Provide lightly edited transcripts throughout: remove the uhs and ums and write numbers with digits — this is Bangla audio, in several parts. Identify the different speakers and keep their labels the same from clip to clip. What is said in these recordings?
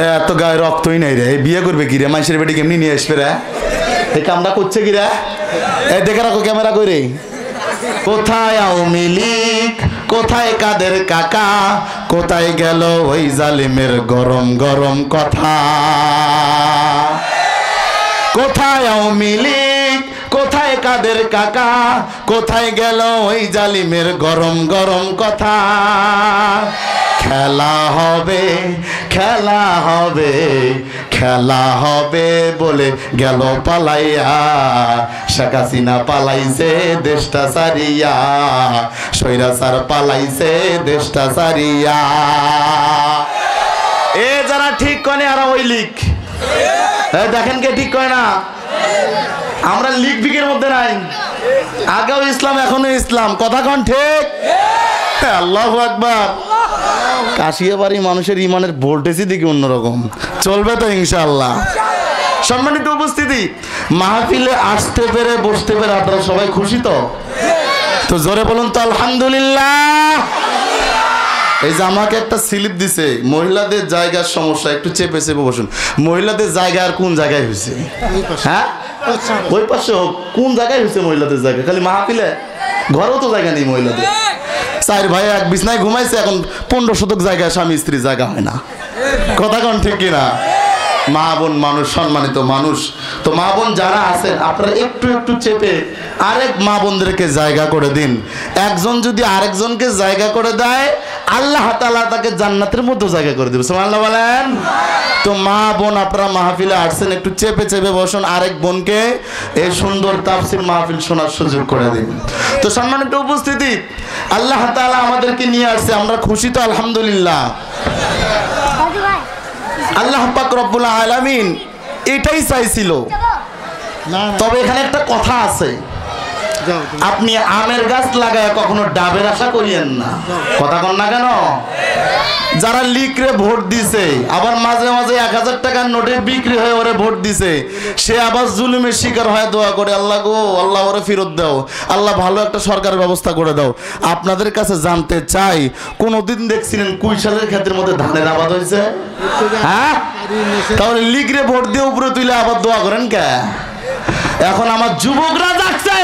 Speaker 1: এত গায়ে রক্তই নাই রে, বিয়ে করবে কি রে? মানুষের বেটি কেমনি নিয়ে আসবে রে? এই কামটা করছে কি রে? এ দেখে রাখো ক্যামেরা করে। কোথায় আওয়ামী লীগ, কোথায় কাদের কাকা, কোথায় গেল ওই জালিমের গরম গরম কথা? কোথায় আওয়ামী লীগ, কোথায় কাদের কাকা, কোথায় গেল ওই জালিমের গরম গরম কথা? খেলা হবে, খেলা হবে, খেলা হবে বলে গেল পালাইয়া, শেখ হাসিনা পালাইছে দেশটা সারিয়া, স্বৈরাচার পালাইছে দেশটা সারিয়া। এ যারা ঠিক করে আর ওই লীগ, দেখেন কে ঠিক করে না? আমরা লীগ বিগের মধ্যে নাই, আগেও ইসলাম এখনো ইসলাম। কথা কোন ঠিক? আল্লাহু আকবার। কাশিয়াবাড়ি মানুষের ইমানের ভোল্টেজই দেখি অন্যরকম, চলবে তো ইনশাআল্লাহ। সম্মানিত উপস্থিতি, মাহফিলে আসতে পেরে বসতে পেরে আপনারা সবাই খুশি তো? তো জোরে বলুন তো আলহামদুলিল্লাহ। এই যে আমাকে একটা স্লিপ দিছে, মহিলাদের জায়গার সমস্যা, একটু চেপে চেপে বসুন। মহিলাদের জায়গা আর কোন জায়গায় হয়েছে? হ্যাঁ, ওই পাশে হোক, কোন জায়গায় হয়েছে মহিলাদের জায়গা? খালি মাহফিলে? ঘরেও তো জায়গা নেই মহিলাদের। চার ভাই এক বিছনায় ঘুমাইছে, এখন 15 শতক জায়গায় স্বামী স্ত্রী জায়গা হয় না। কথা কোন ঠিক কিনা? মা বোন মানুষ, সম্মানিত মানুষ। তো মা বোন যারা আছেন আপনারা একটু একটু চেপে আরেক মা বোনদেরকে জায়গা করে দিন। একজন যদি আরেকজনকে জায়গা করে দেয়, আল্লাহ তাআলা তাকে জান্নাতের মধ্যে জায়গা করে দেবে। সুবহানাল্লাহ বলেন। তো মা বোন আপনারা মাহফিলে আসছেন, একটু চেপে চেপে বসুন, আরেক বোনকে এই সুন্দর তাফসীর মাহফিল শোনার সুযোগ করে দিন। তো সম্মানিত উপস্থিতি, আল্লাহ তাআলা আমাদেরকে নিয়ে আসছে, আমরা খুশি তো আলহামদুলিল্লাহ। আল্লাহ পাক রব্বুল আলামিন এটাই চাইছিল। তবে এখানে একটা কথা আছে, আপনি আমের গাছ লাগায় কখনো ডাবের আশা করিয়েন না। কথা কন না কেন? যারা লিকরে ভোট দিছে, আবার মাঝে মাঝে 1000 টাকার নোটে বিক্রি হয়ে ওরে ভোট দিছে, সে আবার জুলুমের শিকার হয়ে দোয়া করে, আল্লাহ গো, আল্লাহ ওরে ফেরত দাও, আল্লাহ ভালো একটা সরকারের ব্যবস্থা করে দাও। আপনাদের কাছে জানতে চাই, কোনদিন দেখছিলেন কুইশালের ক্ষেতের মধ্যে ধানের আবাদ হয়েছে? হ্যাঁ, তাহলে লিকরে ভোট দিয়ে উপরে তুলে আবার দোয়া করেন কে? এখন আমার যুবকরা যাচ্ছে,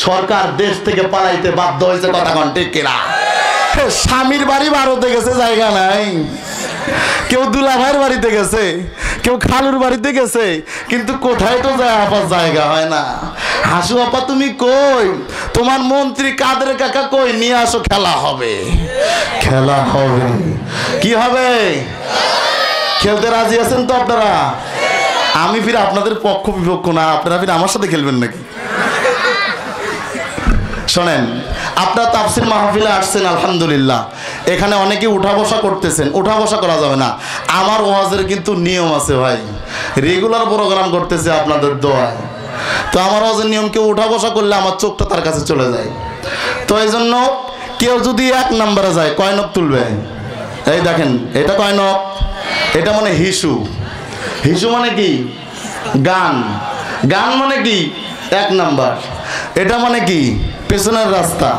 Speaker 1: সরকার দেশ থেকে পালাইতে বাধ্য হয়েছে। কথা কোন ঠিক কিনা? স্বামীর বাড়ি ভারতে গেছে, জায়গা নাই। কেউ দুলাভাইয়ের বাড়িতে গেছে, কেউ খালুর বাড়িতে গেছে, কিন্তু কোথায় তো যায় আপার জায়গা হয় না। হাসু আপা তুমি কই? তোমার মন্ত্রী কাদের কাকা কই? নিয়ে আসো, খেলা হবে, খেলা হবে। কি হবে? খেলতে রাজি আছেন তো আপনারা? আমি ফির আপনাদের পক্ষ বিপক্ষ না, আপনারা ফির আমার সাথে খেলবেন নাকি? শোনেন, আপনারা তাফসীর মাহফিলে আসছেন আলহামদুলিল্লাহ, এখানে অনেকে উঠা বসা করতেছেন। উঠা বসা করা যাবে না, আমার ওয়াজের কিন্তু নিয়ম আছে ভাই। রেগুলার প্রোগ্রাম করতেছে আপনাদের দোয়ায়। তো আমার ওয়াজের নিয়ম, কেউ উঠা বসা করলে আমার চোখটা তার কাছে চলে যায়। তো এই জন্য কেউ যদি 1 নম্বরে যায়, কয় নখ তুলবে? এই দেখেন, এটা কয় নখ? এটা মানে হিসু। হিসু মানে কি? গান। গান মানে কি? 1 নাম্বার। এটা মানে কি? পেছনের রাস্তা।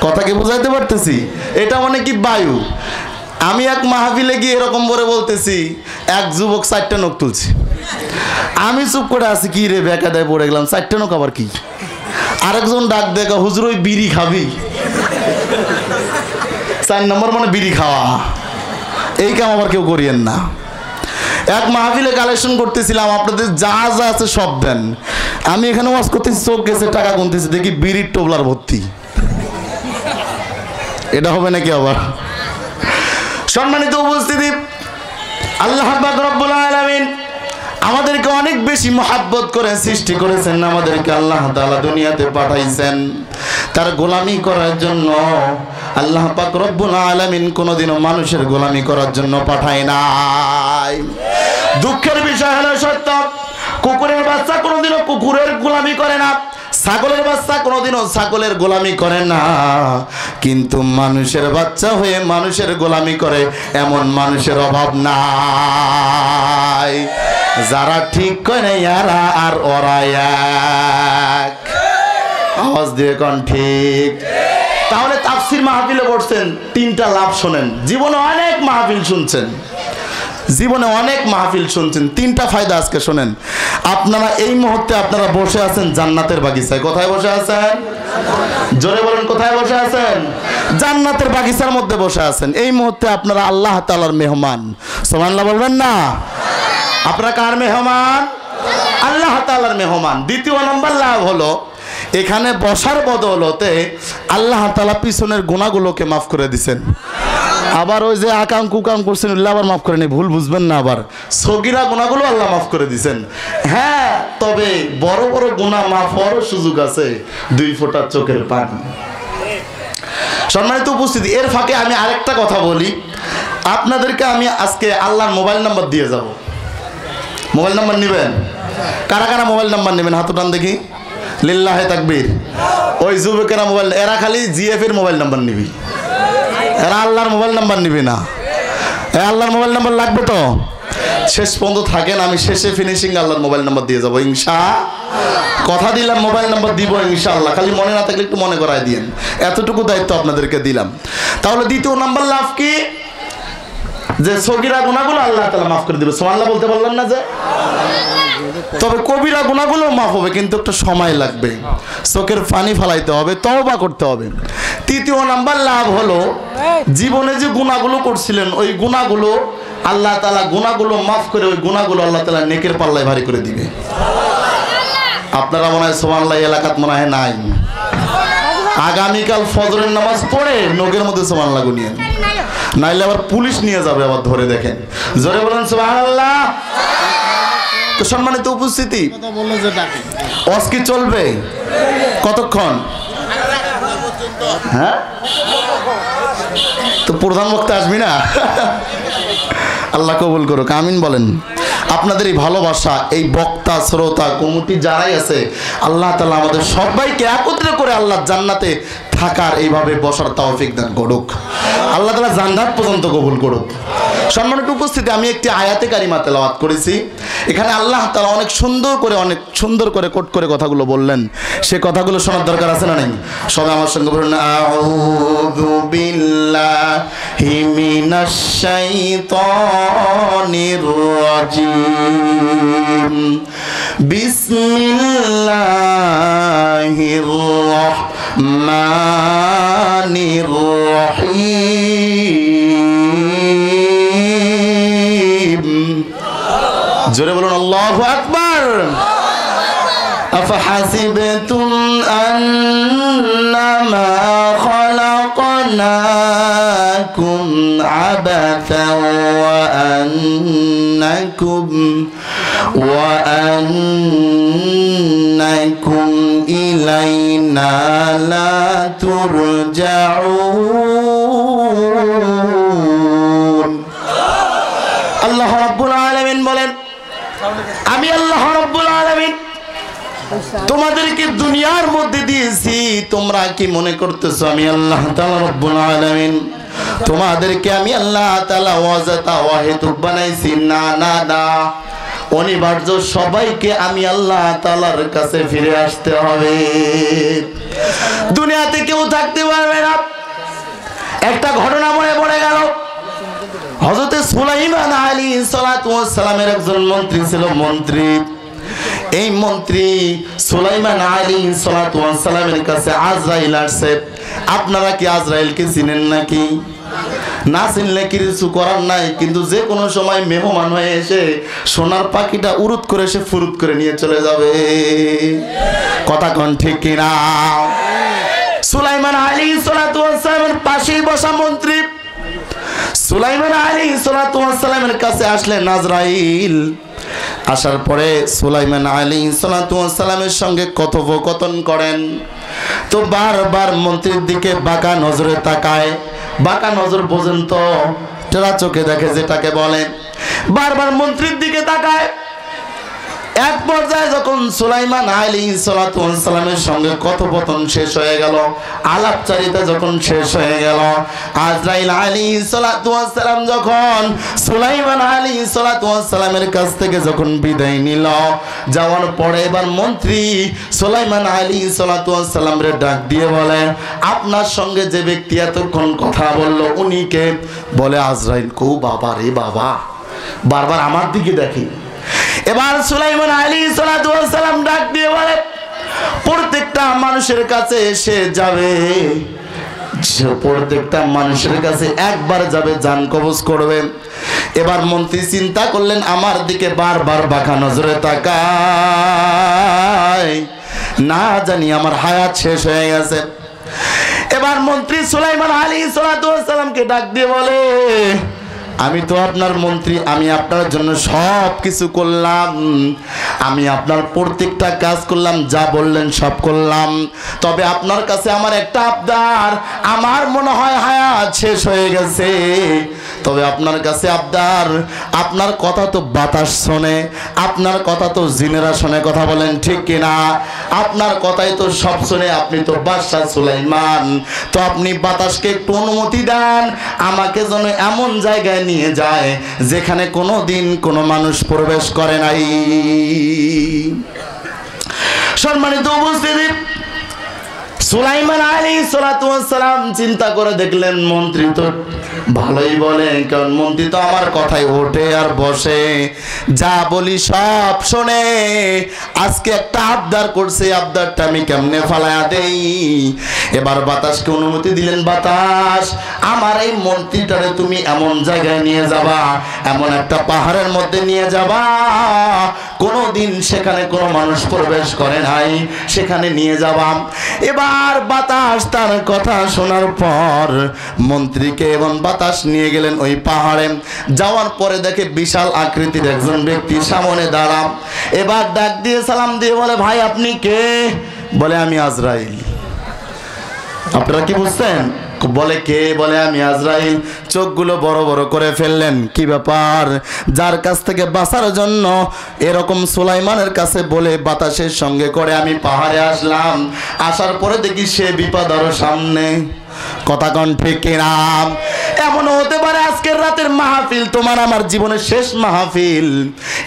Speaker 1: কথা কি বুঝাইতে পারতেছি? এটা মানে কি? বায়ু। আমি এক মাহফিলে গিয়ে এরকম করে বলতেছি, এক যুবক 4টা নখ তুলছে। আমি চুপ করে আছি, কি রে বেকাদায় পড়ে গেলাম, 4টা নখ আবার কি? আরেকজন ডাক দেখা, হুজুর ওই বিড়ি খাবি? 4 নম্বর মানে বিড়ি খাওয়া। এই কাম আবার কেউ করিয়েন না। এক মাহফিলে কালেকশন করতেছিলাম, আপনাদের যা যা আছে সব দেন। আমি এখানে ওয়াজ করতেছি, চোখ গেছে, টাকা গুনতেছি, দেখি বিড়ির টোবলার ভর্তি। এটা হবে নাকি আবার? সম্মানিত উপস্থিতি, আল্লাহ পাক রব্বুল আলামিন আমাদেরকে অনেক বেশি মহব্বত করে সৃষ্টি করেছেন। আমাদেরকে আল্লাহ তাআলা দুনিয়াতে পাঠাইছেন তার গোলামি করার জন্য। আল্লাহ পাক রব্বুল আলামিন কোনোদিনও মানুষের গোলামি করার জন্য পাঠায় নাই। দুঃখের বিষয় হলো সত্য, কুকুরের বাচ্চা কোনোদিনও কুকুরের গোলামি করে না, ছাগলের বাচ্চা কোনোদিনও ছাগলের গোলামি করে না, কিন্তু মানুষের বাচ্চা হয়ে মানুষের গোলামি করে এমন মানুষের অভাব নাই। যারা ঠিক করে এরা আর ওরা এক। আওয়াজ দিয়ে কোন ঠিক? তাহলে তাফসীর মাহফিলে বসছেন, 3টা লাভ শোনেন। জীবনে অনেক মাহফিল শুনছেন, জীবনে অনেক মাহফিল শুনছেন, তিনটা ফায়দা আজকে শোনেন। আপনারা এই মুহূর্তে আপনারা বসে আছেন জান্নাতের বাগিচায়। কোথায় বসে আছেন? জোরে বলেন, কোথায় বসে আছেন? জান্নাতের বাগিচার মধ্যে বসে আছেন। এই মুহূর্তে আপনারা আল্লাহ তাআলার মেহমান। সুবহানাল্লাহ বলবেন না? আপনারা কার মেহমান? আল্লাহ তাআলার মেহমান। দ্বিতীয় নম্বর লাভ হলো এখানে বসার বদৌলতে আল্লাহ তাআলা পিছনের গুনাহগুলোকে মাফ করে দিবেন। আবার ওই যে আকাম কুকাম করছেন ওগুলো আবার মাফ করে নেই, ভুল বুঝবেন না। আবার সগীরা গুনাহগুলো আল্লাহ মাফ করে দিবেন। হ্যাঁ, তবে বড় বড় গুনাহ মাফ হওয়ার সুযোগ আছে, 2 ফোঁটা চোখের পানি। সম্মানিত উপস্থিতি, এর ফাঁকে আমি আরেকটা কথা বলি। আপনাদেরকে আমি আজকে আল্লাহর মোবাইল নাম্বার দিয়ে যাব। মোবাইল নাম্বার নেবেন? কারা কারা মোবাইল নাম্বার নেবেন? হাত উঠান দেখি। লিল্লাহে তাকবীর। ওই যুবকেরা মোবাইল, এরা খালি জিএফ এর মোবাইল নাম্বার নিবি, এরা আল্লাহর মোবাইল নাম্বার নিবি না। আল্লাহর মোবাইল নাম্বার লাগবে তো? শেষ পর্যন্ত থাকেন, আমি শেষে ফিনিশিং আল্লাহর মোবাইল নাম্বার দিয়ে যাবো ইনশাআল্লাহ। কথা দিলাম মোবাইল নাম্বার দিব ইনশাআল্লাহ, খালি মনে না থাকলে একটু মনে করায় দিয়েন, এতটুকু দায়িত্ব আপনাদেরকে দিলাম। তাহলে দ্বিতীয় নাম্বার লাভ কি? যে সগীরা গুনাহগুলো আল্লাহ তাআলা মাফ করে দিবে। সুবহানাল্লাহ বলতে পারলেন না? যে তবে কবিরা গুনাহগুলো মাফ হবে, কিন্তু একটু সময় লাগবে, চোখের পানি ফেলাইতে হবে, তওবা করতে হবে। তৃতীয় নাম্বার লাভ হলো জীবনে যে গুনাহগুলো করছিলেন ওই গুনাহগুলো আল্লাহ তাআলা গুনাহগুলো মাফ করে ওই গুনাহগুলো আল্লাহ তাআলা নেকের পাল্লায় ভারী করে দিবে। আপনারা মনে হয় সুবহানাল্লাহ এলাকাত মনে হয় নাই, আগামীকাল ফজরের নামাজ পড়ে নগের মধ্যে সুবহানাল্লাহ গুনিয়েন, নাইলে আবার পুলিশ নিয়ে যাবে আবার ধরে। দেখেন, জোরে বলেন সুবহানাল্লাহ। তো সম্মানিত উপস্থিতি, ওয়াজ কি চলবে কতক্ষণ? হ্যাঁ, তো প্রধান বক্তা আসবি না? আল্লাহ কবুল করুক, আমিন বলেন। আপনাদের এই ভালোবাসা, এই বক্তা শ্রোতা কমিটি যারাই আছে, আল্লাহ তাআলা আমাদের সবাইকে একত্রে করে আল্লাহ জান্নাতে থাকার, এইভাবে বসার তৌফিক দান করুক। আল্লাহ তাআলা জান্নাত পর্যন্ত কবুল করুক। সম্মানিত উপস্থিতি, আমি একটি আয়াতে কারিমা তেলাওয়াত করেছি। এখানে আল্লাহ তাআলা অনেক সুন্দর করে কোট করে কথাগুলো বললেন। সে কথাগুলো শোনার দরকার আছে না নেই? সবাই আমার সঙ্গে বলুন, আউযু বিল্লাহি মিনাশ শাইতানির রাজিম, বিসমিল্লাহির রাহমানির রহিম। জোরে বলুন আল্লাহু আকবার। আফাহাসিবতুম আন্নামা খালাকনাকুম আবাসান ওয়া আন্নাকুম ইলাইনা লা তুরজাউন। আল্লাহ রাব্বুল আলামিন বলেন, আমি আল্লাহ রাব্বুল আলামিন তোমাদেরকে দুনিয়ার মধ্যে দিয়েছি, তোমরা কি মনে করতেছো আমি আল্লাহ তাআলা রাব্বুল আলামিন তোমাদেরকে আমি আল্লাহ তাআলা ওয়াজাতা ওয়াহিদুক বানাইছি? না না না, অনিবার্য সবাইকে আমি আল্লাহ তাআলার কাছে ফিরে আসতে হবে। দুনিয়াতে কেউ থাকতে পারবে না। একটা ঘটনা মনে পড়ে গেল। হযরত সুলাইমান আলাইহিস সালাতু ওয়াস সালামের একজন মন্ত্রী ছিল। মন্ত্রী, এই মন্ত্রী সুলাইমান আলাইহিস সালাতু ওয়াস সালামের কাছে আজরাইল আসছে। আপনারা কি আজরাইলকে চিনেন নাকি? না চিনলে কিছু করার নাই, কিন্তু যে কোনো সময় মেহমান হয়ে এসে সোনার পাখিটা উরুত করে সে ফুরুত করে নিয়ে চলে যাবে। কথা কোন ঠিক কিনা? সুলাইমান আলাইহিস সালাতু ওয়াস সালামের পাশেই বসা মন্ত্রী সুলাইমান আলাইহিস সালাতু ওয়াস সালামের কাছে আসলেন আজরাইল। আসার পরে সুলাইমান আলাইহিস সালাতু ওয়াস সালামের সঙ্গে কথোপকথন করেন। তো বারবার মন্ত্রীর দিকে বাঁকা নজরে তাকায়। বাঁকা নজর পর্যন্ত টেরা চোখে দেখে, যেটাকে বলে। বারবার মন্ত্রীর দিকে তাকায়। এক পর্যায়ে যখন সুলাইমান আলাইহিস সালাতু ওয়াস সালামের সঙ্গে কথোপকথন শেষ হয়ে গেল, আলাপচারিতা যখন শেষ হয়ে গেল, আজরাইল আলাইহিস সালাতু ওয়াস সালাম যখন সুলাইমান আলাইহিস সালাতু ওয়াস সালামের কাছ থেকে যখন বিদায় নিল, যাওয়ার পরে এবার মন্ত্রী সুলাইমান আলাইহিস সালাতু ওয়াস সালামরে ডাক দিয়ে বলে, আপনার সঙ্গে যে ব্যক্তি এতক্ষণ কথা বলল উনি কে? বলে আজরাইল। কো বাবা রে বাবা, বারবার আমার দিকে দেখে। এবার সুলাইমান আলাইহিস সালাম ডাক দিয়ে বলে, প্রত্যেকটা মানুষের কাছে এসে যাবে, প্রত্যেকটা মানুষের কাছে একবার যাবে, জান কবজ করবে। এবার মন্ত্রী চিন্তা করলেন, আমার দিকে বারবার বাঁকা নজরে তাকায়, না জানি আমার হায়াত শেষ হয়ে গেছে। এবার মন্ত্রী সুলাইমান আলাইহিস সালামকে ডাক দিয়ে বলে, আমি তো আপনার মন্ত্রী, আমি আপনার জন্য সব কিছু করলাম, আমি আপনার প্রত্যেকটা কাজ করলাম, যা বললেন সব করলাম, তবে আপনার কাছে আমার একটা আবদার, আমার মনে হয় হায়াত শেষ হয়ে গেছে, তবে আপনার কাছে আবদার, আপনার কথা তো বাতাস শোনে, আপনার কথা তো জিনেরা শোনে, কথা বলেন ঠিক কিনা? আপনার কথাই তো সব শোনে, আপনি তো বাদশাহ সুলাইমান, তো আপনি বাতাসকে একটু অনুমতি দেন, আমাকে যেন এমন জায়গায় নিয়ে যায় যেখানে কোনো দিন কোনো মানুষ প্রবেশ করে নাই। সম্মানিত উপস্থিতি, সুলাইমান আলাইহিস সালাম চিন্তা করে দেখলেন, মন্ত্রী তো ভালোই বলে, কারণ মন্ত্রী তো আমার কথায় ওঠে আর বসে, যা বলি সব শোনে, আজকে একটা আবদার করছে, আবদারটা আমি কেমনে ফালায়া দেই। এবার বাতাসকে অনুমতি দিলেন, বাতাস, আমার এই মন্ত্রীটারে তুমি এমন জায়গায় নিয়ে যাবা, এমন একটা পাহাড়ের মধ্যে নিয়ে যাবা, কোনোদিন সেখানে কোনো মানুষ প্রবেশ করে নাই, সেখানে নিয়ে যাবা। এবার বাতাস তার কথা শোনার পর মন্ত্রীকে এবং বাতাস নিয়ে গেলেন ওই পাহাড়ে। যাওয়ার পরে দেখে বিশাল আকৃতির একজন ব্যক্তি সামনে দাঁড়া। এবার ডাক দিয়ে সালাম দিয়ে বলে, ভাই আপনি কে? বলে, আমি আজরাইল। আপনারা কি বুঝছেন? বলে, কে? বলে, আমি আজরাইল। চোখগুলো বড় বড় করে ফেললেন, কি ব্যাপার? যার কাছ থেকে বাঁচার জন্য এরকম সুলাইমানের কাছে বলে বাতাসের সঙ্গে করে আমি পাহাড়ে আসলাম, আসার পরে দেখি সে বিপদ আরো সামনে। কথা কন ঠিক কিনা? এমন হতে পারে আজকের রাতের মাহফিল তোমার আমার জীবনের শেষ মাহফিল,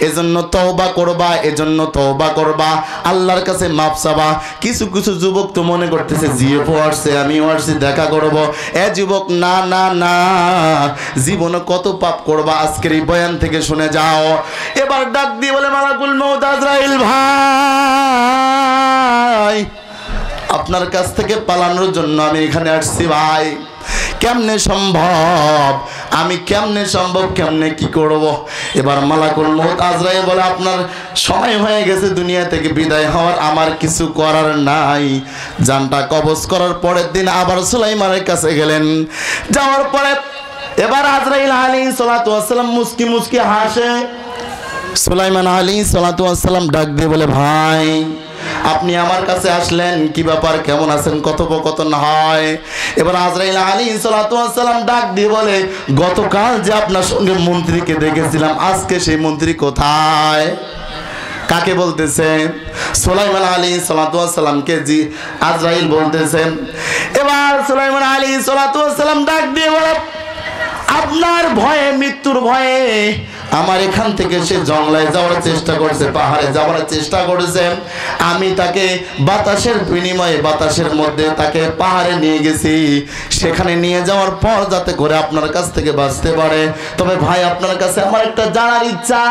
Speaker 1: এজন্য তওবা করবা, এজন্য তওবা করবা, আল্লাহর কাছে মাপ চাবা। কিছু কিছু যুবক তো মনে করতেছে জিএফও আসছে, আমিও আসছি, দেখা করব। এ যুবক, না না না, জীবনে কত পাপ করবা, আজকের এই বয়ান থেকে শুনে যাও। এবার ডাক দিয়ে বলে, মালাকুল মউত আজরাইল ভাই, আপনার কাছ থেকে পালানোর জন্য আমি এখানে আসছি ভাই। কেমনে সম্ভব? আমি কেমনে সম্ভব, কেমনে কি করব? এবার মালাকুল মউত আজরাইল বলে, আপনার সময় হয়ে গেছে দুনিয়া থেকে বিদায় হওয়ার, আমার কিছু করার নাই। জানটা কবজ করার পরের দিন আবার সুলাইমানের কাছে গেলেন। যাওয়ার পরে এবার আজরাইল আলাইহিস সালাম মুস্কি মুস্কি হাসে। সুলাইমান আলাইহিস সালাম ডাক দিয়ে বলে, ভাই আপনি আমার কাছে আসলেন, কি ব্যাপার, কেমন আছেন? কথোপকথন হয়। এবার আজরাইল আলাইহিস সালাম ডাক দিয়ে বলে, গতকাল যে আপনার সঙ্গে মন্ত্রীকে দেখেছিলাম, আজকে সেই মন্ত্রী কোথায়? কাকে বলতেছে? সুলাইমান আলাইহিস সালামকে জি আজরাইল বলতেছে। এবার সুলাইমান আলাইহিস সালাম ডাক দিয়ে বলে, আপনার ভয়ে, মৃত্যুর ভয়ে আমার এখান থেকে সে জঙ্গলায় যাওয়ার চেষ্টা করছে, পাহাড়ে যাওয়ার চেষ্টা করেছে। আমি তাকে বাতাসের বিনিময়ে, বাতাসের মধ্যে তাকে পাহাড়ে নিয়ে গেছি, সেখানে নিয়ে যাওয়ার পর যাতে করে আপনার কাছ থেকে বাঁচতে পারে। তবে ভাই, আপনার কাছে আমার একটা জানার ইচ্ছা,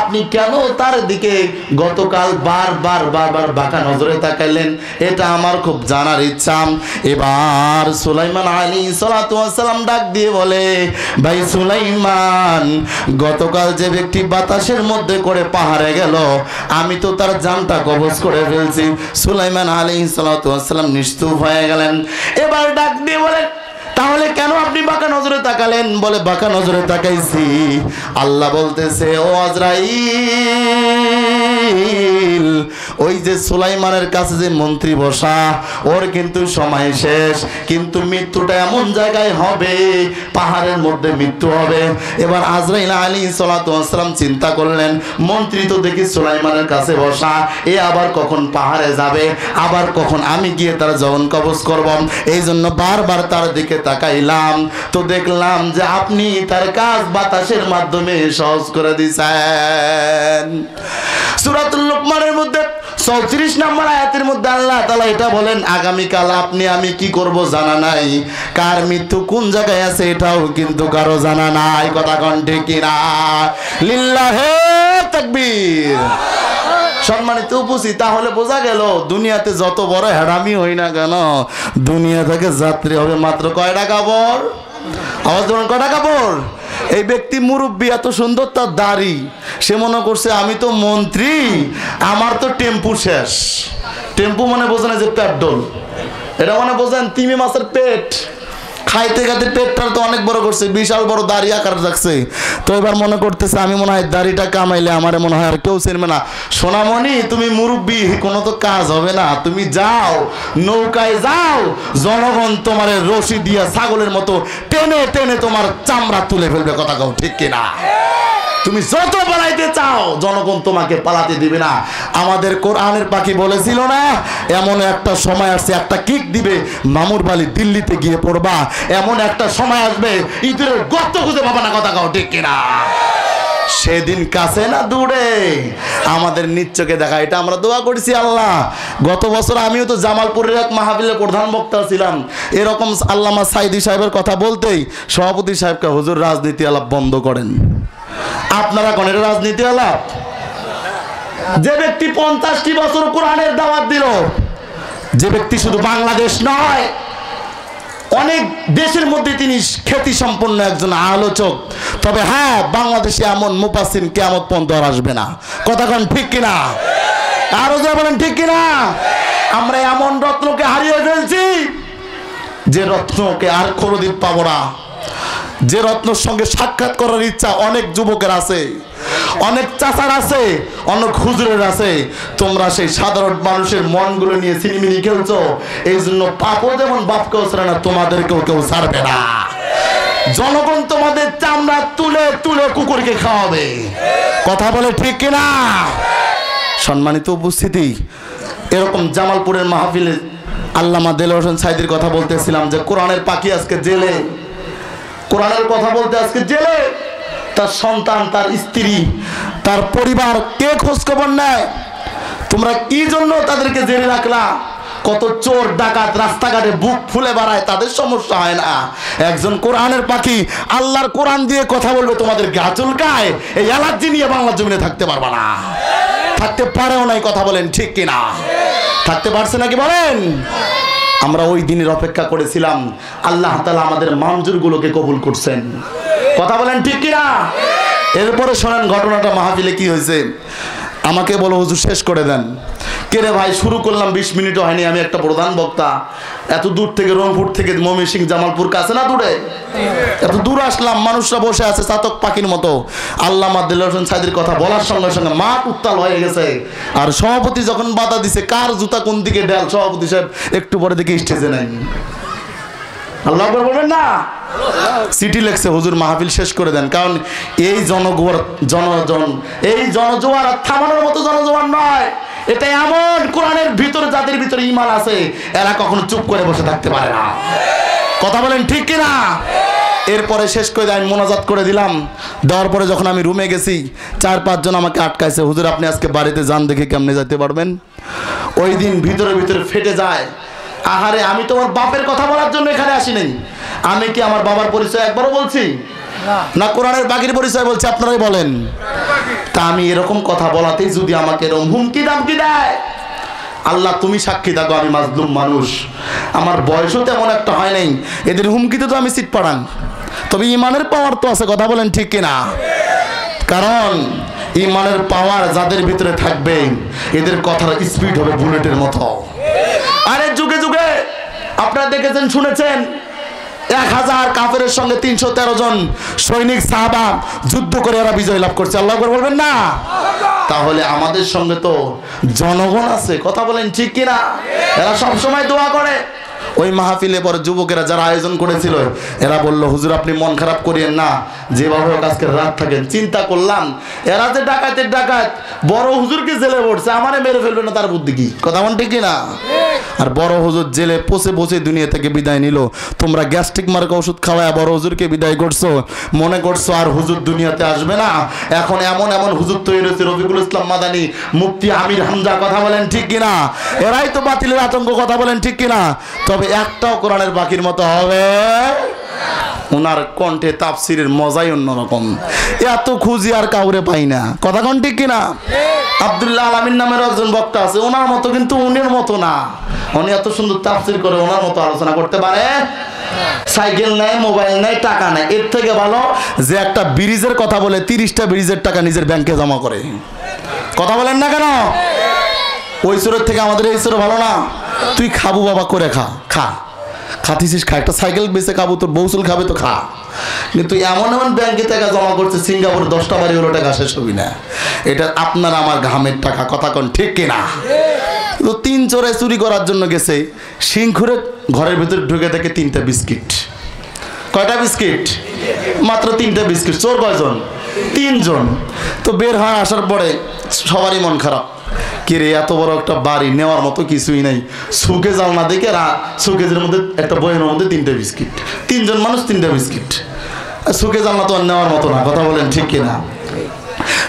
Speaker 1: আপনি কেন তার দিকে গতকাল বারবার বারবার বাঁকা নজরে তাকাইলেন, এটা আমার খুব জানার ইচ্ছা। এবার সুলাইমান আলাইহিস সালাম ডাক দিয়ে বলে, ভাই সুলাইমান, গতকাল যে ব্যক্তি বাতাসের মধ্যে করে পাহাড়ে গেল, আমি তো তার জানটা কবজ করে ফেলছি। সুলাইমান আলাইহিস সালাম নিশ্চুপ হয়ে গেলেন। এবার ডাক দিয়ে বলে, তাহলে কেন আপনি বাঁকা নজরে তাকালেন? বলে, বাঁকা নজরে তাকাইছি, আল্লাহ বলতেছে, ও আজরাইল, ওই যে সুলাইমানের কাছে যে মন্ত্রী বসা, ওর কিন্তু সময় শেষ, কিন্তু মৃত্যুটা এমন জায়গায় হবে, পাহাড়ের মধ্যে মৃত্যু হবে। এবার আজরাইল আলাইহিস সালাম চিন্তা করলেন, মন্ত্রী তো দেখি সুলাইমানের কাছে বসা, এ আবার কখন পাহাড়ে যাবে, আবার কখন আমি গিয়ে তার জবান কবজ করব। এই জন্য বারবার তার দিকে তাকাইলাম, তো দেখলাম যে আপনি তার কাজ বাতাসের মাধ্যমে সহজ করে দিয়েছেন। সূরাতুল লুকমানের মধ্যে 34 নম্বর আয়াতের মধ্যে আল্লাহ তাআলা এটা বলেন, আগামীকাল আপনি আমি কি করব জানা নাই, কার মৃত্যু কোন জায়গায় আছে এটাও কিন্তু কারো জানা নাই। কথা কোন ঠিক কিনা? লিল্লাহে তাকবীর। সম্মানিত উপস্থিতি, তাহলে বোঝা গেল দুনিয়াতে যত বড় হেরামি হই না কেন, দুনিয়া থেকে যাত্রী হবে মাত্র কয়টা কাপড়? আওয়াজ দেবেন, কয়টা কাপড়? এই ব্যক্তি মুরব্বী, এত সুন্দর তার দাড়ি, সে মনে করছে আমি তো মন্ত্রী, আমার তো টেম্পু শেষ। টেম্পু মানে বোঝেন যে পেট্রোল, এটা মানে বোঝেন তিমি মাছের পেট, খাইতে খাইতে পেটটা তো অনেক বড় করছে, বিশাল বড় দাড়ি আকার রাখছে। তো এবার মনে করতেছে আমি মনে হয় দাড়িটা কামাইলে আমারে মনে হয় আর কেউ চিনবে না। সোনামণি, তুমি মুরব্বী, কোনো তো কাজ হবে না, তুমি যাও নৌকায় যাও, জনগণ তোমার রশি দিয়া ছাগলের মতো টেনে টেনে তোমার চামড়া তুলে ফেলবে। কথা কও ঠিক কিনা? তুমি যত পালাইতে চাও জনগণ তোমাকে পালাতে দিবে না। আমাদের কোরআনের পাখি বলেছিল না, এমন একটা সময় আসছে, একটা কিক দিবে, মামুর বালি দিল্লিতে গিয়ে পড়বা, এমন একটা সময় আসবে ইঁদুর গর্ত খুঁজে পাবা না। কথা কও ঠিক কিনা? সেদিন কাছে না দূরে, আমাদের নিচ্চকে দেখা। এটা আমরা দোয়া করেছি আল্লাহ। গত বছর আমিও তো জামালপুরের এক মাহফিলের প্রধান বক্তা ছিলাম। এরকম আল্লামা সাইদি সাহেবের কথা বলতেই সভাপতি সাহেবকে, হুজুর রাজনীতি আলাপ বন্ধ করেন। আপনারা কোন রাজনীতি আলাপ? যে ব্যক্তি 50টি বছর কোরআনের দাওয়াত দিল, যে ব্যক্তি শুধু বাংলাদেশ নয় অনেক দেশের মধ্যে তিনি খ্যাতি সম্পন্ন একজন আলোচক, তবে হ্যাঁ, বাংলাদেশে এমন মুফাসসির কিয়ামত পর্যন্ত আর আসবে না। কথা কোন ঠিক কিনা? আরো যা বলেন ঠিক কিনা? আমরা এমন রত্নকে হারিয়ে ফেলছি যে রত্নকে আর কোনোদিন পাবো না। যে রত্নের সঙ্গে সাক্ষাৎ করার ইচ্ছা অনেক যুবকের আছে, অনেক চাচার আছে, অনেক হুজুরের আছে। তোমরা সেই সাধারণ মানুষের মনগুলো নিয়ে সিনেমিনি খেলছো, এই জন্য পাপও যেমন বাপকেও ছাড়ে না, তোমাদেরকেও কেউ ছাড়বে না। জনগণ তোমাদের চামড়া তুলে তুলে কুকুরকে খাওয়াবে। কথা বলে ঠিক কিনা? সম্মানিত উপস্থিতি, এরকম জামালপুরের মাহফিলে আল্লামা দেলোয়ার হোসেন সাইদির কথা বলতেছিলাম যে কোরআনের পাখি আজকে জেলে, কোরআনের কথা বলতে আজকে জেলে। তার সন্তান, তার স্ত্রী, তার পরিবার কে খোঁজ খবর নেয়? তোমরা কি জন্য তাদেরকে জেলে রাখলা? কত চোর ডাকাত রাস্তাঘাটে বুক ফুলে বেড়ায়, তাদের সমস্যা হয় না। একজন কোরআনের পাখি আল্লাহর কোরআন দিয়ে কথা বলবে, তোমাদের গা চুলকায়। এই অ্যালার্জি নিয়ে বাংলার জমিনে থাকতে পারবা না, থাকতে পারেও নাই। কথা বলেন ঠিক কিনা? থাকতে পারছে নাকি বলেন? আমরা ওই দিনের অপেক্ষা করেছিলাম, আল্লাহ তাআলা আমাদের মঞ্জুরগুলোকে কবুল করছেন। কথা বলেন ঠিক কিনা? এরপরে শোনেন ঘটনাটা মাহফিলে কি হয়েছে। আমাকে বলো হুজুর শেষ করে দেন। কে রে ভাই, শুরু করলাম 20 মিনিটও হয়নি, আমি একটা প্রধান বক্তা, এত দূর থেকে, রংপুর থেকে ময়মনসিংহ, জামালপুর কাছে না দূরে, এত দূর আসলাম, মানুষরা বসে আছে চাতক পাখির মতো। আল্লামা দেলোয়ার হোসেন সাইদির কথা বলার সঙ্গে সঙ্গে মাঠ উত্তাল হয়ে গেছে। আর সভাপতি যখন বাধা দিছে, কার জুতা কোন দিকে ডেল, সভাপতি সাহেব একটু পরে দেখে স্টেজে নাই। আল্লাহ আকবার বলবেন না? চিঠি লেখছে, হুজুর মাহফিল শেষ করে দেন, কারণ এই এই জনজোয়ার থামানোর মতো জনজোয়ার নয়। এটা এমন কোরআনের ভিতরে, যাদের ভিতরে ঈমান আছে, এরা কখনো চুপ করে বসে থাকতে পারে না। কথা বলেন ঠিক কিনা? এরপরে শেষ করে আমি মোনাজাত করে দিলাম। দেওয়ার পরে যখন আমি রুমে গেছি, 4-5 জন আমাকে আটকাইছে, হুজুর আপনি আজকে বাড়িতে যান, দেখে কেমনে যেতে পারবেন? ওই দিন ভিতরে ভিতরে ফেটে যায়। আহারে, আমি তোমার বাপের কথা বলার জন্য এখানে আসি নাই। আমি কি আমার বাবার পরিচয় একবারও বলছি না? কোরআনের বাকির পরিচয় বলছি, আপনারাই বলেন। তা আমি এরকম কথা বলাতেই যদি আমাকে এরকম হুমকি দামকি দেয়, আল্লাহ তুমি সাক্ষী থাকো, আমি মাজলুম মানুষ, আমার বয়সও তেমন একটা হয় নাই, এদের হুমকিতে তো আমি সিট পাড়ান। তবে ইমানের পাওয়ার তো আছে। কথা বলেন ঠিক কিনা? কারণ ইমানের পাওয়ার যাদের ভিতরে থাকবে, এদের কথার স্পিড হবে বুলেটের মতো। আরে যুগে যুগে আপনারা দেখেছেন, শুনেছেন, 1000 কাফেরের সঙ্গে 313 জন সৈনিক সাহাবা যুদ্ধ করে এরা বিজয় লাভ করছে। আল্লাহু আকবার বলবেন না? তাহলে আমাদের সঙ্গে তো জনগণ আছে। কথা বলেন ঠিক কিনা? এরা সব সময় দোয়া করে, ওই মাহফিলে পরে যুবকেরা যারা আয়োজন করেছিল এরা বলল, হুজুর আপনি মন খারাপ করিয়েন না, যেভাবে হোক আজকের রাত থাকেন। চিন্তা করলাম এরা যে ডাকাতের ডাকাত, বড় হুজুরকে জেলে পড়ছে, আমারে মেরে ফেলবে না তার বুদ্ধি কি? কথা বল ঠিক না? আর বড় হুজুর জেলে পচে পচে দুনিয়া থেকে বিদায় নিল। তোমরা গ্যাস্ট্রিক মার্কা ওষুধ খাওয়ায় বড় হুজুরকে বিদায় করছো, মনে করছো আর হুজুর দুনিয়াতে আসবে না। এখন এমন এমন হুজুর তৈরি হয়েছে, রফিকুল ইসলাম মাদানী, মুফতি আমির হামজা, কথা বলেন ঠিক কিনা? এরাই তো বাতিলের আতঙ্ক, কথা বলেন ঠিক কিনা? তবে একটাও কোরআনের বাকির মতো হবে। ওনার কণ্ঠে তাফসিরের মজাই অন্যরকম, এত খুঁজি আর কাউরে পাই না, কথা কোন ঠিক কিনা? আব্দুল্লাহ আলামিন নামের একজন বক্তা আছে, ওনার মতো কিন্তু উনির মতো না। উনি এত সুন্দর তাফসির করে, ওনার মতো আলোচনা করতে পারে? সাইকেল নাই, মোবাইল নাই, টাকা নাই। এর থেকে ভালো যে একটা ব্রিজের কথা বলে 30টা ব্রিজের টাকা নিজের ব্যাংকে জমা করে। কথা বলেন না কেন? ওই চোরের থেকে আমাদের এই চোর ভালো না? তুই খাবো বাবা, করে খা, খা, খাতিছিস খা, একটা সাইকেল বেঁচে খাবো, তোর বৌসুল খাবে তো খা। কিন্তু এমন এমন ব্যাংকে টাকা জমা করছে, সিঙ্গাপুরে 10টা বাড়ি হলো টাকা শেষ হবি না। এটা আপনার আমার ঘামের টাকা, কথা কোন ঠিক কিনা? তো 3 চোরে চুরি করার জন্য গেছে, সিংখুরে ঘরের ভিতরে ঢুকে দেখে 3টা বিস্কিট। কয়টা বিস্কিট? মাত্র 3টা বিস্কিট। চোর কয়জন? 3 জন। তো বের হয়, আসার পরে সবারই মন খারাপ, কিরে এত বড় একটা বাড়ি, নেওয়ার মতো কিছুই নাই। সুকে জালনা দেখে সুকেজের মধ্যে একটা বইয়ের মধ্যে 3টা বিস্কিট। 3 জন মানুষ 3টা বিস্কিট, সুকে জালনা তো আর নেওয়ার মতো না, কথা বলেন ঠিক কিনা?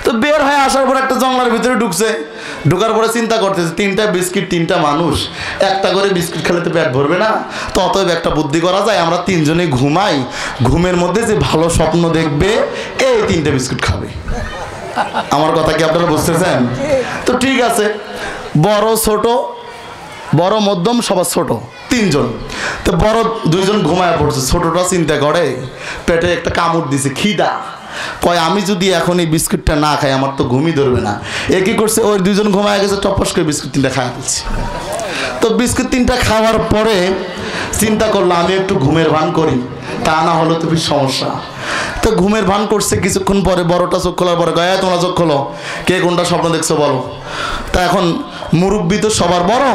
Speaker 1: তো বের হয়ে আসার পর একটা জঙ্গলের ভিতরে ঢুকছে, ঢোকার পরে চিন্তা করতেছে 3টা বিস্কিট, 3টা মানুষ, একটা করে বিস্কিট খেলে তো পেট ভরবে না। তো অতএব একটা বুদ্ধি করা যায়, আমরা 3 জনে ঘুমাই, ঘুমের মধ্যে যে ভালো স্বপ্ন দেখবে এই 3টা বিস্কুট খাবে। আমার কথা কি আপনারা বুঝতেছেন? তো ঠিক আছে, বড় ছোট, বড় মধ্যম সবার ছোট 3 জন। তো বড় 2 জন ঘুমায় পড়ছে, ছোটটা চিন্তা করে পেটে একটা কামড় দিছে, খিদা, কয় আমি যদি এখন এই বিস্কুটটা না খাই আমার তো ঘুমই ধরবে না। এ কি করছে, ওই 2 জন ঘুমায় গেছে, টপস করে বিস্কুট 3টা খাওয়া ফেলছে। তো বিস্কুট 3টা খাওয়ার পরে চিন্তা করলো আমি একটু ঘুমের ভান করি, তা না হলে তো বেশ সমস্যা। তো ঘুমের ভান করছে, কিছুক্ষণ পরে বড়টা চোখ খোলার পরে কয় তোমরা চোখ খোলো, কে কোনটা স্বপ্ন দেখছো বলো। তা এখন মুরব্বী তো সবার বড়,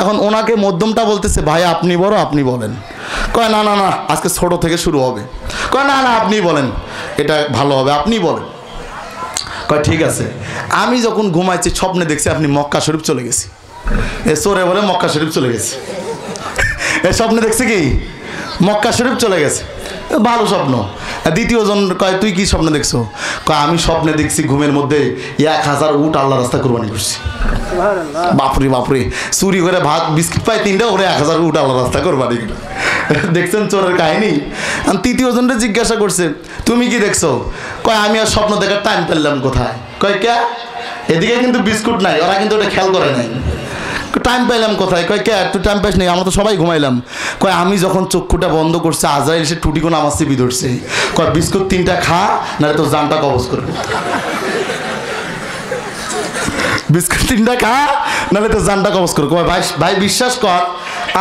Speaker 1: এখন ওনাকে মধ্যমটা বলতেছে ভাই আপনি বড়, আপনি বলেন। কয় না না না, আজকে ছোট থেকে শুরু হবে। কয় না না আপনি বলেন, এটা ভালো হবে, আপনি বলেন। কয় ঠিক আছে, আমি যখন ঘুমাইছি স্বপ্নে দেখছি আপনি মক্কা শরীফ চলে গেছি। এ চোরে বলে মক্কা শরীফ চলে গেছে। এ স্বপ্নে দেখছে কি মক্কা শরীফ চলে গেছে, ভালো স্বপ্ন। দ্বিতীয় জন কয় তুই কি স্বপ্ন দেখছো? কয় আমি স্বপ্নে দেখছি ঘুমের মধ্যে 1000 উট আল্লাহ রাস্তা কোরবানি করছি। বাপরে বাপরে, চুরি করে ভাত বিস্কিট পাই 3টা, ওরে 1000 উট আল্লাহ রাস্তা কোরবানি। দেখছেন চোরের কাহিনী। তৃতীয় জনটা জিজ্ঞাসা করছে তুমি কি দেখছো? কয় আমি আর স্বপ্ন দেখার টাইম পেলাম কোথায়। কয় কে? এদিকে কিন্তু বিস্কুট নাই, ওরা কিন্তু ওটা খেয়াল করে নাই। টাইম পাইলাম কোথায়? কয় কে তুই টাইম পাইস নাই, আমরা তো সবাই ঘুমাইলাম। কয় আমি যখন চক্ষুটা বন্ধ করছে আজরাইল সে টুটি কোনো আমার চিপি ধরছে। কয় বিস্কুট 3টা খা, নাহলে তোর জানটা কবজ করবে। বিস্কুট 3টা খা, নাহলে তোর জানটা কবজ করবে। কয় ভাই ভাই বিশ্বাস কর,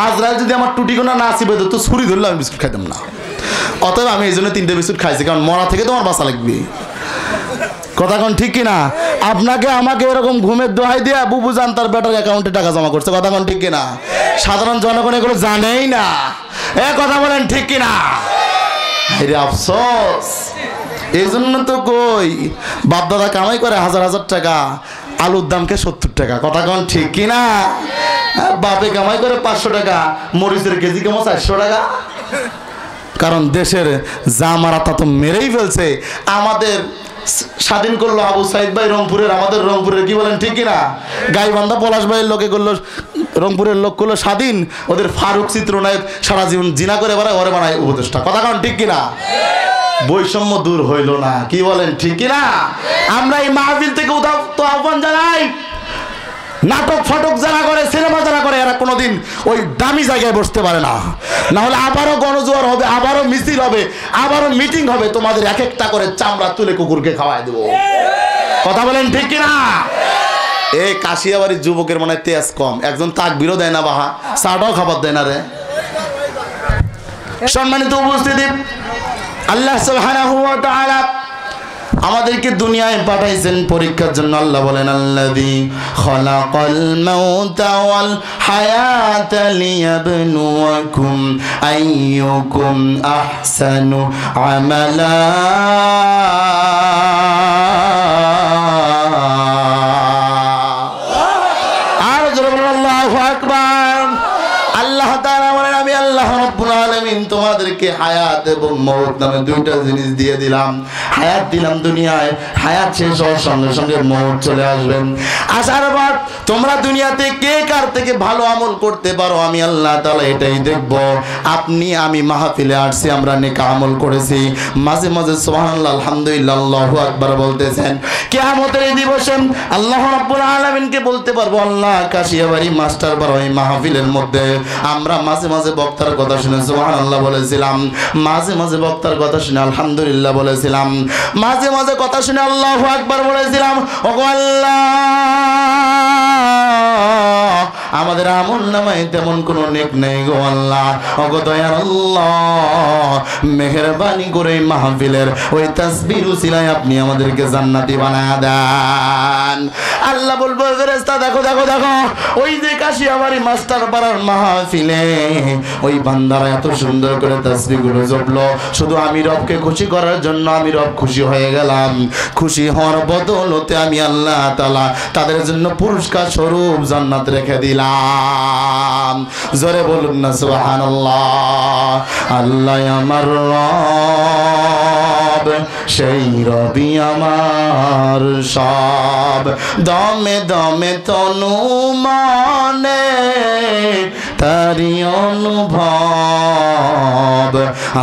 Speaker 1: আজরাইল যদি আমার টুটি কোনো না চিপে ধরতো, ছুরি ধরলে আমি বিস্কুট খাইতাম না। অতএব আমি এই জন্য 3টে বিস্কুট খাইছি, কারণ মরা থেকে তোমার বাঁচা লাগবে। কথা কোন ঠিক কিনা? আপনাকে আমাকে এরকম ঘুমের দোহাই দিয়ে বুবু জান তার বেটার অ্যাকাউন্টে টাকা জমা করছে, কথা কোন ঠিক কিনা? সাধারণ জনগণ এগুলো জানেই না। কথা বলেন ঠিক কিনা? আরে আফসোস, এই জন্য তো কই বাপদাদা কামাই করে 1000 টাকা, আলুর দামকে 70 টাকা, কথা কোন ঠিক কিনা? বাপে কামাই করে 500 টাকা, মরিচের কেজি কেমন 400 টাকা। কারণ দেশের যা মারা তা তো মেরেই ফেলছে। আমাদের স্বাধীন করলো আবু সাইদ ভাই রংপুরের, আমাদের রংপুরের, কি বলেন ঠিক কিনা? গাইবান্ধা পলাশ ভাইয়ের লোকে করলো, রংপুরের লোক করলো স্বাধীন, ওদের ফারুক চিত্রনায়ক সারা জীবন জিনা করে বেড়ায়, ওরে বানায় উপদেষ্টা, কথা কারণ ঠিক কিনা? বৈষম্য দূর হইল না, কি বলেন ঠিক কিনা? আমরা এই মাহফিল থেকে তো আহ্বান জানাই, নাটক ফাটক যারা করে, সিনেমা যারা করে, এরা কোনোদিন ওই দামি জায়গায় বসতে পারে না। না হলে আবারও গণজোয়ার হবে, আবারও মিছিল হবে, আবারও মিটিং হবে, তোমাদের এক একটা করে চামড়া তুলে কুকুরকে খাওয়াই দেবো, কথা বলেন ঠিক কিনা? এই কাশিয়াবাড়ির যুবকের মনে হয় তেজ কম, একজন তাকবীরও দেয় না, বাহা চাটাও খাবার দেয় না রে। সম্মানিত উপস্থিতি, আল্লাহ সুবহানাহু ওয়া তাআলা আমাদেরকে দুনিয়ায় পাঠাইছেন পরীক্ষার জন্য। আল্লাহ বলেন আল্লাযী খালাকাল মাউতা ওয়াল হায়াতা লিয়াবলুয়াকুম আইয়ুকুম আহসানু আমালা। আর জোরে বলেন আল্লাহু আকবার। আল্লাহ তাআলা বলেন আমি আল্লাহ রাব্বুল আলামিন তোমাদেরকে হায়াত এবং মওত নামে দুইটা জিনিস দিয়ে দিলাম। হায়াত দিলাম দুনিয়ায়, হায়াত শেষ হওয়ার সঙ্গে সঙ্গে মওত চলে আসবেন। আসার পর তোমরা দুনিয়াতে কে কার থেকে ভালো আমল করতে পারো আমি আল্লাহ তাআলা এটাই দেখব। আপনি আমি মাহফিলে আসছি, আমরা নেক আমল করেছি, মাঝে মাঝে সুবহানাল্লাহ আলহামদুলিল্লাহ আল্লাহু আকবার বলতেছেন। কিয়ামতের এই দিবসে আল্লাহ রাব্বুল আলামিনকে বলতে পারবো আল্লাহ কাশিয়াবাড়ি মাস্টার বাড়ি এই মাহফিলের মধ্যে আমরা মাঝে মাঝে বক্তার কথা শুনে সুবহানাল্লাহ বলেছিলাম, মাঝে মাঝে বক্তার কথা শুনে আলহামদুলিল্লাহ বলেছিলাম, মাঝে মাঝে কথা শুনে আল্লাহু আকবার বলেছিলাম। ওগো আল্লাহ আমাদের আমল নামায় তেমন কোনো নেক নেই গো আল্লাহ। ওগো দয়ার আল্লাহ মেহেরবানি করে মাহফিলের ওই তাসবিহ উসিলায় আপনি আমাদেরকে জান্নাতি বানায়া দেন। আল্লাহ বলবো ফেরেশতা দেখো দেখো দেখো ওই যে কাশিয়াবাড়ি মাস্টার পাড়ার মাহফিলে ওই বান্দারা এত সুন্দর করে তাসবিহগুলো জপলো, শুধু আমি রবকে খুশি করার জন্য আমি রব খুশি হয়ে গেলাম। খুশি হওয়ার বদলতে আমি আল্লাহ তাআলা তাদের জন্য পুরস্কার স্বরূপ জান্নাত রেখে দিলাম। জোরে বলুন না সুবহানাল্লাহ। আল্লাহ আমার রব, সেই রবি আমার সব, দমে দমে তনু মনে তারি অনুভব।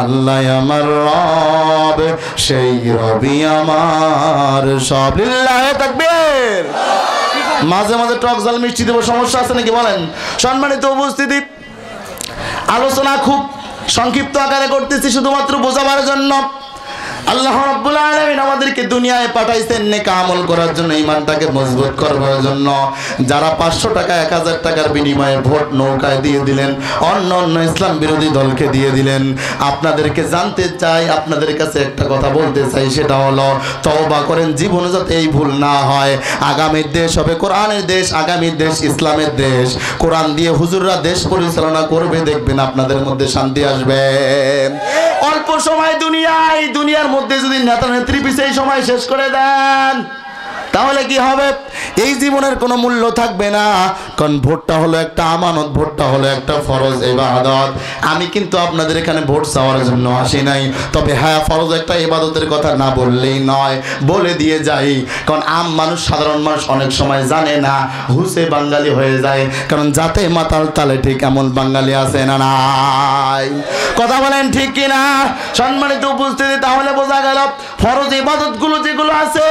Speaker 1: আল্লাহ আমার রব, সেই রবি আমার সব। লিল্লাহি তাকবীর। মাঝে মাঝে টক জাল মিষ্টি দেবো, সমস্যা আছে নাকি বলেন? সম্মানিত উপস্থিতি, আলোচনা খুব সংক্ষিপ্ত আকারে করতেছি শুধুমাত্র বোঝাবার জন্য। আল্লাহ রাব্বুল আলামিন আমাদেরকে দুনিয়ায় পাঠাইছেন নেক আমল করার জন্য, ঈমানটাকে মজবুত করার জন্য। যারা 500 টাকা 1000 টাকার বিনিময়ে ভোট নৌকায় দিয়ে দিলেন, অন্য অন্য ইসলাম বিরোধী দলকে দিয়ে দিলেন, আপনাদেরকে জানতে চাই, আপনাদের কাছে একটা কথা বলতে চাই, সেটা হলো তওবা করেন জীবনে যাতে এই ভুল না হয়। আগামীর দেশ হবে কোরআনের দেশ, আগামীর দেশ ইসলামের দেশ। কোরআন দিয়ে হুজুররা দেশ পরিচালনা করবে, দেখবেন আপনাদের মধ্যে শান্তি আসবে। অল্প সময় দুনিয়ার মধ্যে যদি নেতা নেত্রী পিছিয়ে সময় শেষ করে দেন তাহলে কি হবে? এই জীবনের কোনো মূল্য থাকবে না। কারণ ভোটটা হলো একটা আমানত, ভোটটা হলো একটা ফরজ ইবাদত। আমি কিন্তু আপনাদের এখানে ভোট চাওয়ার জন্য আসি নাই, তবে হ্যাঁ ফরজ একটা ইবাদতের কথা না বললেই নয়, বলে দিয়ে যাই। কারণ মানুষ, সাধারণ মানুষ অনেক সময় জানে না, হুসে বাঙালি হয়ে যায়। কারণ যাতে মাতাল তালে ঠিক এমন বাঙালি আছে না নাই? কথা বলেন ঠিক কিনা? সম্মানিত উপস্থিতি, তাহলে বোঝা গেল ফরজ ইবাদতগুলো যেগুলো আছে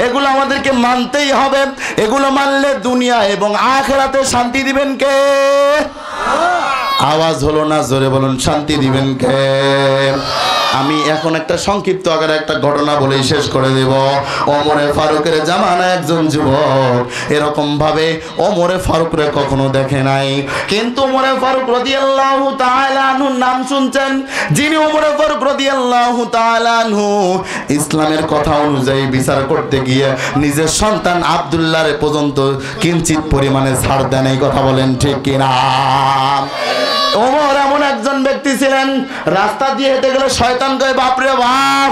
Speaker 1: এগুলো আমাদেরকে মানতেই হবে। এগুলো মানলে দুনিয়া এবং আখিরাতে শান্তি দিবেন কে? আওয়াজ হলো না, জোরে বলুন, শান্তি দিবেন কে? আমি এখন একটা সংক্ষিপ্ত আকারে একটা ঘটনা বলেই শেষ করে দেব। ওমরে ফারুকের জামানায় একজন যুবক এরকম ভাবে ওমরে ফারুকরে কখনো দেখে নাই, কিন্তু ওমরে ফারুক রাদিয়াল্লাহু তাআলা আনহুর নাম শুনছেন। যিনি ওমরে ফারুক রাদিয়াল্লাহু তাআলা আনহু ইসলামের কথা অনুযায়ী বিচার করতে গিয়ে নিজের সন্তান আব্দুল্লাহর পর্যন্ত কিঞ্চিত পরিমাণে ছাড় দেন। এই কথা বলেন ঠিক কিনা? ওমর এমন একজন ব্যক্তি ছিলেন, রাস্তা দিয়ে হেঁটে গেলে শয়তান কয় বাপরে বাপ,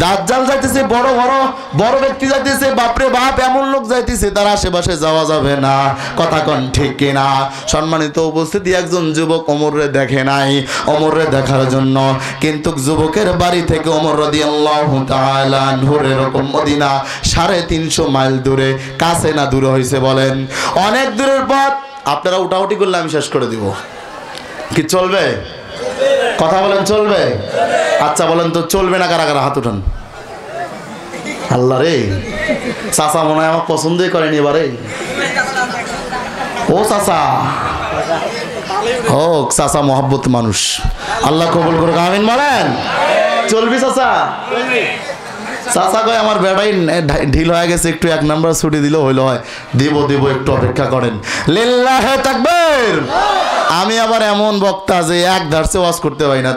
Speaker 1: দাজ্জাল যাইতেছে, বড় বড় বড় ব্যক্তি যাইতেছে, বাপরে বাপ এমন লোক যাইতেছে, তার আশেপাশে যাওয়া যাবে না। কথা কন ঠিক কিনা? সম্মানিত উপস্থিতি, একজন যুবক ওমরে দেখে নাই। ওমরে দেখার জন্য কিন্তু যুবকের বাড়ি থেকে ওমর রাদিয়াল্লাহু তাআলা আনহুর এরকম মদিনা 350 মাইল দূরে, কাছে না দূরে হয়েছে বলেন? অনেক দূরের পথ। আপনারা উঠাউটি করলে আমি শেষ করে দিব। কি চলবে? কথা বলেন, চলবে? আচ্ছা বলেন তো চলবে না কারা কারা? হাত উঠান। আল্লাহ রে, চাচা মনে হয় আমার পছন্দই করেনি এবারে। ও চাচা, ও চাচা মহব্বত মানুষ, আল্লাহ কবুল করুক, আমিন বলেন। চলবি চাচা? চাচা কয় আমার বেটাই ঢিল হয়ে গেছে, একটু 1 নাম্বার ছুটি দিলেও হইলো হয়, দিব একটু অপেক্ষা করেন। লিল্লাহে তাকবীর। আমি আবার এমন বক্তা যে এক ধারসে ওয়াজ করতে পারি না,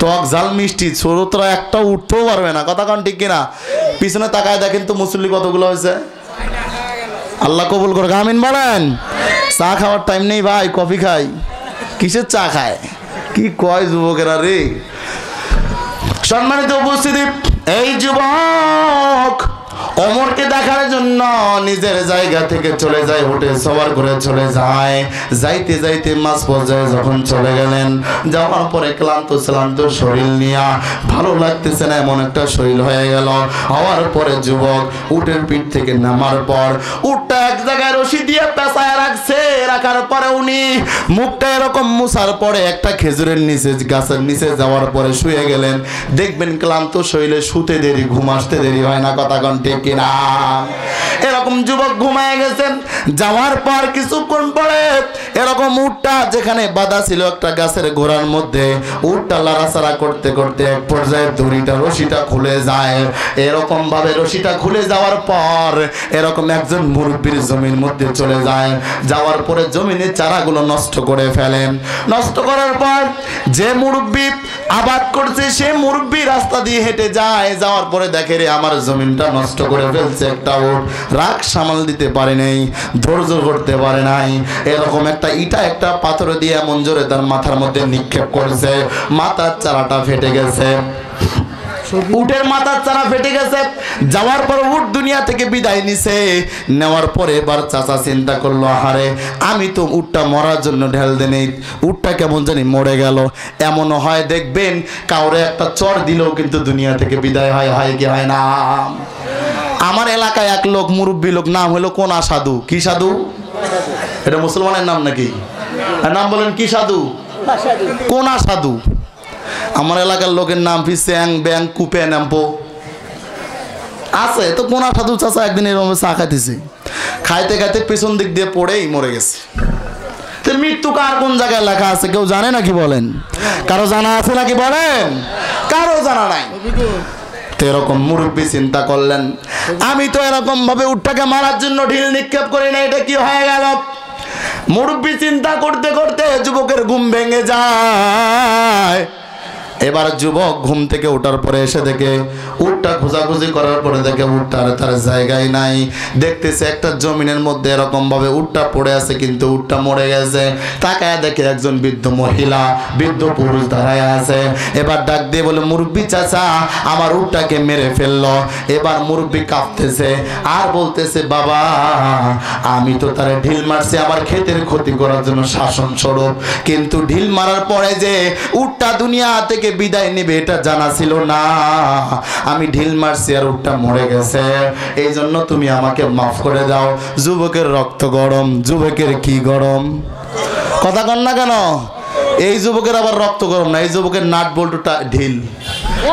Speaker 1: টক ঝাল মিষ্টি ছোটরা একটা উঠতেও পারবে না, কথা কন ঠিক কিনা? পিছনে তাকায় দেখেন তো মুসল্লি কতগুলো হয়েছে। আল্লাহ কবুল করে, আমিন বলেন। চা খাওয়ার টাইম নেই ভাই, কফি খাই। কিসের চা খায়, কি কয় যুবকেরা রে। সম্মানিত উপস্থিতি, এই যুবক ওমরকে দেখার জন্য নিজের জায়গা থেকে চলে যায়, হোটে সবার করে চলে যায়। যাইতে যাইতে মাঝ পর্যায়ে যখন চলে গেলেন, যাওয়ার পরে ক্লান্ত শরীর নিয়ে ভালো লাগতেছে না এমন একটা শরীর হয়ে গেল। হওয়ার পরে যুবক উটের পিঠ থেকে নামার পর উটটা এক জায়গায় রশি দিয়ে পেঁচায় রাখছে, রাখার পরে উনি মুখটা এরকম মুছার পরে একটা খেজুরের নিচে, গাছের নিচে যাওয়ার পরে শুয়ে গেলেন। দেখবেন ক্লান্ত শরীরে শুতে দেরি, ঘুম আসতে দেরি হয় না, কথা কন ঠিক কিনা? এরকম যুবক ঘুমায় গেছেন। যাওয়ার পর কিছুক্ষণ পরে এরকম উটটা যেখানে বাঁধা ছিল একটা গাছের গোড়ার মধ্যে, উটটা লাড়াচাড়া করতে করতে এক পর্যায়ে দড়িটা, রশিটা খুলে যায়। এরকম ভাবে রশিটা খুলে যাওয়ার পর এরকম একজন মুরব্বির জমির মধ্যে চলে যায়। যাওয়ার পরে জমিনের চারাগুলো নষ্ট করে ফেলেন। নষ্ট করার পর যে মুরব্বি আবাদ করছে সে মুরব্বি রাস্তা দিয়ে হেঁটে যায়। যাওয়ার পরে দেখে রে আমার জমিনটা নষ্ট করে ফেলছে একটা উট। রাগ সামাল দিতে পারে নাই, ধৈর্য করতে পারে নাই। এরকম একটা ইটা একটা পাথর দিয়ে এমন জোরে তার মাথার মধ্যে নিক্ষেপ করেছে, মাথার চারাটা ফেটে গেছে। উটের মাথার চারা ফেটে গেছে। যাওয়ার পর উট দুনিয়া থেকে বিদায় নিছে। নেওয়ার পরে এবার চাচা চিন্তা করলো, আহারে আমি তো উটটা মরার জন্য ঢেল দেই, উটটা কেমন জানি মরে গেল। এমনও হয় দেখবেন কাউরে একটা চর দিলেও কিন্তু দুনিয়া থেকে বিদায় হয় কি হয় না? আমার এলাকায় এক লোক, মুরব্বী লোক, নাম হলো কোনা সাধু। কি সাধু? এটা মুসলমানের নাম নাকি? নাম বলেন কি সাধু? কোনা সাধু। আমার এলাকার লোকের নাম চ্যাং ব্যাং কুপে নাম্পো আছে। তো কোনা সাধু চাচা একদিন এরকম চা খাইতেছে, খাইতে খাইতে পেছন দিক দিয়ে পড়েই মরে গেছে। মৃত্যু কার কোন জায়গায় লেখা আছে কেউ জানে নাকি? বলেন, কারো জানা আছে নাকি? বলেন, কারো জানা নাই। এরকম মুরব্বী চিন্তা করলেন, আমি তো এরকম ভাবে উটটাকে মারার জন্য ঢিল নিক্ষেপ করি না, এটা কি হয়ে গেল? মুরব্বী চিন্তা করতে করতে যুবকের ঘুম ভেঙে যায়। এবার যুবক ঘুম থেকে ওঠার পরে এসে দেখে উটটা খোঁজাখুঁজি করার পরে দেখে উটটা তার জায়গায় নাই। দেখতেছে একটা জমিনের মধ্যে এরকম ভাবে উটটা পড়ে আছে, কিন্তু উটটা মরে গেছে। তাকায় দেখে একজন বৃদ্ধ মহিলা, বৃদ্ধ পুরুষ দাঁড়ায় আছে। এবার ডাক দিয়ে বলে, মুরব্বী চাচা আমার উটটাকে মেরে ফেললো। এবার মুরব্বী কাঁপতেছে আর বলতেছে, বাবা আমি তো তারে ঢিল মারছি আমার ক্ষেতের ক্ষতি করার জন্য শাসন স্বরূপ, কিন্তু ঢিল মারার পরে যে উটটা দুনিয়া থেকে বিদায় নেবে এটা জানা ছিল না। আমি ঢিল মারছি আর উটটা মরে গেছে, এই জন্য তুমি আমাকে মাফ করে দাও। যুবকের রক্ত গরম। যুবকের কি গরম? কথা কন না কেন? এই যুবকের আবার রক্ত গরম না, এই যুবকের নাট বল্টুটা ঢিল,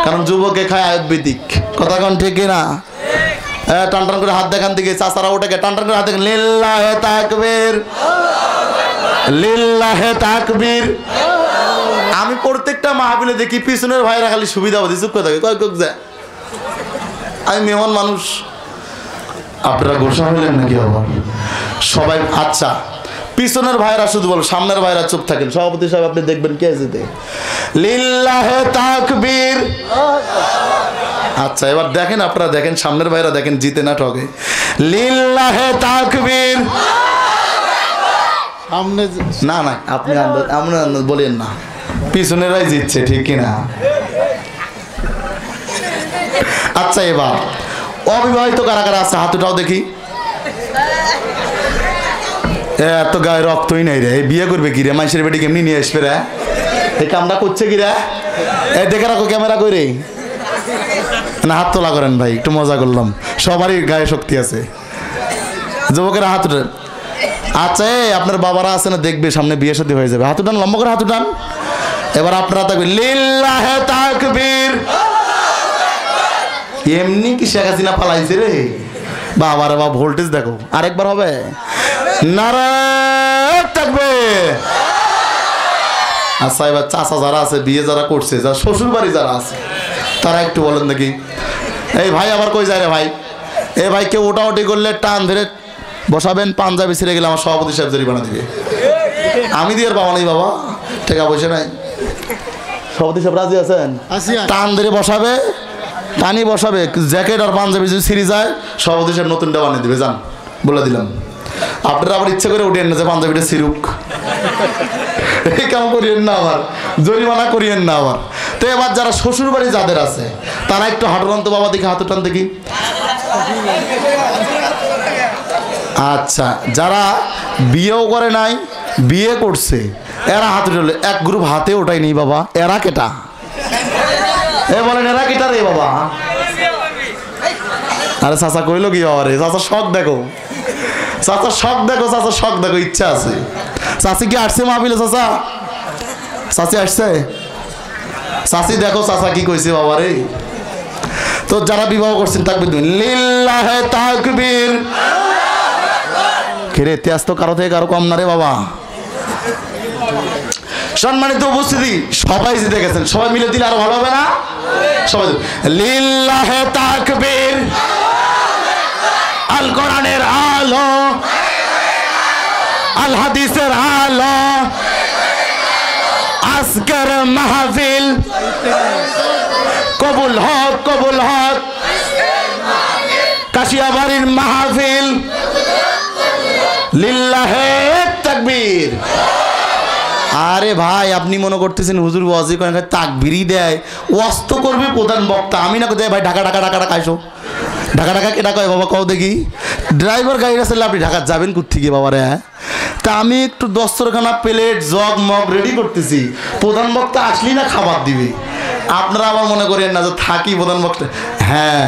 Speaker 1: কারণ যুবকে খায় আয়ুর্বেদিক। কথা কন ঠিক না? টান টান করে হাত দেখান দিকে, চাচারা ওটাকে টান টান করে হাত দেখেন। লিল্লাহে তাকবীর, লিল্লাহে তাকবীর। আমি প্রত্যেকটা মাহফিলে দেখি পিছনের ভাইরা খালি সুবিধাবাদী চুপ করে থাকে, কয় কক যায়। আমি মেহমান মানুষ, আপনারা গোসা হইলেন নাকি আবার সবাই? আচ্ছা, পিছনের ভাইরা শুধু বলো, সামনের ভাইরা চুপ থাকেন। সভাপতি সাহেব আপনি দেখবেন কে যেতে। লিল্লাহে তাকবীর। আচ্ছা এবার দেখেন, আপনারা দেখেন, সামনের ভাইরা দেখেন জিতে না ঠকে। লিল্লাহে তাকবীর। না না আপনি বলেন না, পিছনেরাই জিতছে, ঠিক কিনা? আচ্ছা এবার অবিবাহিত কারা কারা আছে হাতটাও দেখি। এত গায়ে রক্তই নাই রে, বিয়ে করবে কি রে? মাইশের বেটি কেমনি নিয়ে আসবে রে? এই কামটা করছে কি রে? এই দেখে রাখো ক্যামেরা করে না, হাত তোলা করেন ভাই, একটু মজা করলাম। সবারই গায়ে শক্তি আছে। যুবকেরা হাত উঠান। আচ্ছা আপনার বাবারা আছে না, দেখবে সামনে বিয়ে শাদী হয়ে যাবে, হাত উঠান, লম্বা করে হাত উঠান। এবার আপনারা থাকবেন লিল্লাহে তাকবীর। এমনি কি শেখ হাসিনা পালাইছে রে? বাবা রে বাবা, ভোল্টেজ দেখো। আরেকবার হবে। নারায়ে তাকবীর। আচ্ছা এবার চাচা যারা আছে, বিয়ে যারা করছে, যারা শ্বশুর বাড়ি যারা আছে, তারা একটু বলেন দেখি। এই ভাই আবার কই যায় রে ভাই? এ ভাই কেউ ওটাওটি করলে টান ধরে বসাবেন, পাঞ্জাবি ছিঁড়ে গেলে আমার সভাপতি সাহেব জরিমানা দিবে। আমি দিয়ে পাবো নাই বাবা, টাকা পয়সা নাই। সভাপতি সাহেব রাজি আছেন? টান ধরে বসাবে, টানি বসাবে, জ্যাকেট আর পাঞ্জাবি যদি ছিঁড়ে যায় সভাপতি সাহেব নতুনটা বানিয়ে দিবে, যান বলে দিলাম। আপনারা আবার ইচ্ছা করে উঠেন না যে পাঞ্জাবিটা ছিঁড়ুক, এই কাম করিয়েন না, আবার জরিমানা করিয়েন না আবার। তো এবার যারা শ্বশুর বাড়ি যাদের আছে তারা একটু হাঁটুরান তো বাবা, দেখি হাত টান দেখি। আচ্ছা, যারা বিয়েও করে নাই, বিয়ে করছে, এরা হাতে চলে, এক গ্রুপ হাতে ওটাই নেই বাবা। এরা কেটা? এ বলেন এরা কেটা রে বাবা? আরে চাচা কইলো কি বাবা রে? চাচা শখ দেখো, চাচা শখ দেখো, চাচা শখ দেখো, ইচ্ছা আছে। চাচি কি আসছে মাহফিলে? চাচা চাচি আসছে? চাচি দেখো চাচা কি কইছে বাবা রে। তো যারা বিবাহ করছেন তাকবীর দিন, লিল্লাহে তাকবীর। কে রে, ইতিহাস তো কারো থেকে কারো কম না রে বাবা। সম্মানিত উপস্থিতি, সবাই জিতে গেছেন, সবাই মিলে দিলে আরো ভালো হবে না? সবাই লিল্লাহে তাকবীর। আল কোরআনের আলো, আল হাদিসের আলো, আজকের মাহফিল কবুল হক, কবুল হক। কাশিয়াবাড়ির মাহফিল লিল্লাহে তাকবীর। আরে ভাই, আপনি মনে করতেছেন হুজুর ওয়াজি করেন তাকবীরই দেয়, ওয়াস্ত করবে প্রধান বক্তা। আমি না কোথায় ভাই ঢাকা ঢাকা ঢাকা ঢাকা আইসো, ঢাকা ঢাকা কেটা কয় বাবা কও দেখি? ড্রাইভার গাড়িটা চাইলে আপনি ঢাকা যাবেন কোথেকে বাবা রে? তা আমি একটু দস্তরখানা, প্লেট, জগ মগ রেডি করতেছি, প্রধান বক্তা আসলেই না খাবার দিবে। আপনারা আবার মনে করেন না যে থাকি প্রধান বক্তা। হ্যাঁ,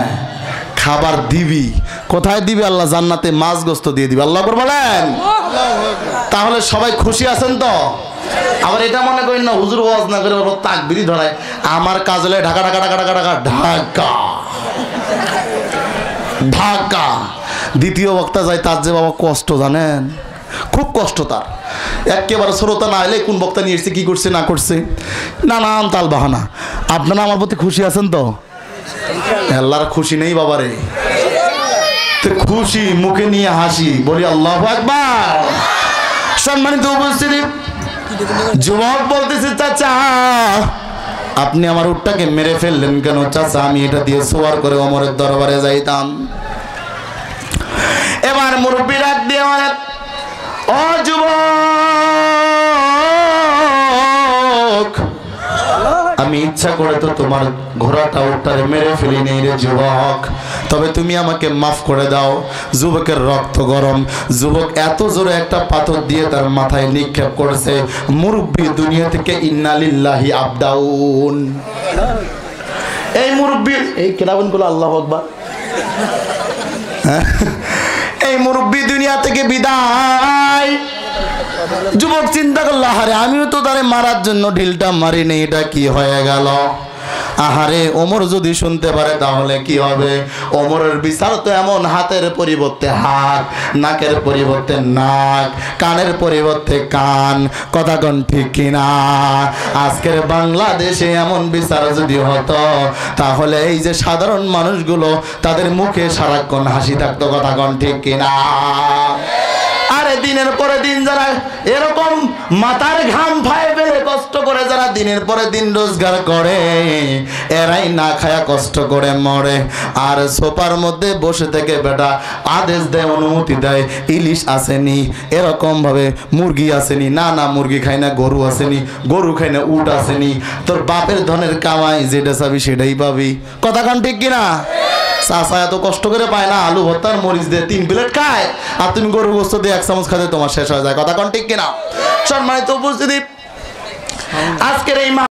Speaker 1: খাবার দিবি। কোথায় দিবি? আল্লাহ জান্নাতে মাছ গোস্ত দিয়ে দিবি। আল্লাহ আকবার বলেন। তাহলে সবাই খুশি আছেন তো? আবার এটা মনে করেন না হুজুর ওয়াজ না করে তাকবীরই ধরায়। আমার কাজ হলে ঢাকা ঢাকা ঢাকা ঢাকা ঢাকা ঢাকা ঢাকা। দ্বিতীয় বক্তা যায়, তার যে বাবা কষ্ট জানেন, খুব কষ্ট তার। একেবারে শ্রোতা না এলে কোন বক্তা নিয়ে এসছে, কি করছে না করছে, নানান তাল বাহানা। আপনারা আমার প্রতি খুশি আছেন তো? আল্লাহর খুশি নেই বাবারে, খুশি মুখে নিয়ে হাসি, বলি আল্লাহু আকবার। সম্মানিত উপস্থিতি, যুবক বলতেছে চাচা আপনি আমার উটটাকে মেরে ফেললেন কেন? চাচা আমি এটা দিয়ে সোয়ার করে ওমরের দরবারে যাইতাম। এবার মুরব্বী রাত দিয়ে অনেক, ও যুবক, আমি ইচ্ছা করে তো তোমার ঘোড়াটা উটটারে মেরে ফেলি নেই রে যুবক, তবে তুমি আমাকে মাফ করে দাও। যুবকের রক্ত গরম, যুবক এত জোরে একটা পাথর দিয়ে তার মাথায় নিক্ষেপ করেছে। মুরব্বী দুনিয়া থেকে ইন্না লিল্লাহি আবদাউন। এই মুরব্বী, এই কেরাবন গুলো আল্লাহু আকবার, এই মুরব্বী দুনিয়া থেকে বিদায়। যুবক চিন্তা করলো, আহারে আমিও তো তারে মারার জন্য ঢিলটা মারি নেই, এটা কি হয়ে গেল? আহারে ওমর যদি শুনতে পারে তাহলে কি হবে? ওমরের বিচার তো এমন, হাতের পরিবর্তে হাত, নাকের পরিবর্তে নাক, কানের পরিবর্তে কান। কথা কোন ঠিক কিনা? আজকের বাংলাদেশে এমন বিচার যদি হতো তাহলে এই যে সাধারণ মানুষগুলো তাদের মুখে সারাক্ষণ হাসি থাকতো। কথা কোন ঠিক কিনা? আরে দিনের পরে দিন যারা এরকম মাথার ঘাম ফায়ে ফেলে কষ্ট করে যারা দিনের পরে দিন রোজগার করে, এরাই না খায়া কষ্ট করে মরে। আর সোফার মধ্যে বসে থেকে বেটা আদেশ দেয়, অনুমতি দেয়, ইলিশ আসেনি, এরকম ভাবে মুরগি আসেনি, না না মুরগি খাই না, গরু আসেনি, গরু খাই না, উট আসেনি। তোর বাপের ধনের কামাই যেটা চাবি সেটাই পাবি। কথা কান ঠিক কিনা? চাচা এত কষ্ট করে পায় না, আলু ভর্তার মরিচ দিয়ে 3 প্লেট খায়, আর তুমি গরু গোস্ত দিয়ে 1 চামচ খাতে তোমার শেষ হয়ে যায়। কথা কোন ঠিক কিনা? সম্মানিত উপস্থিতি, আজকের এই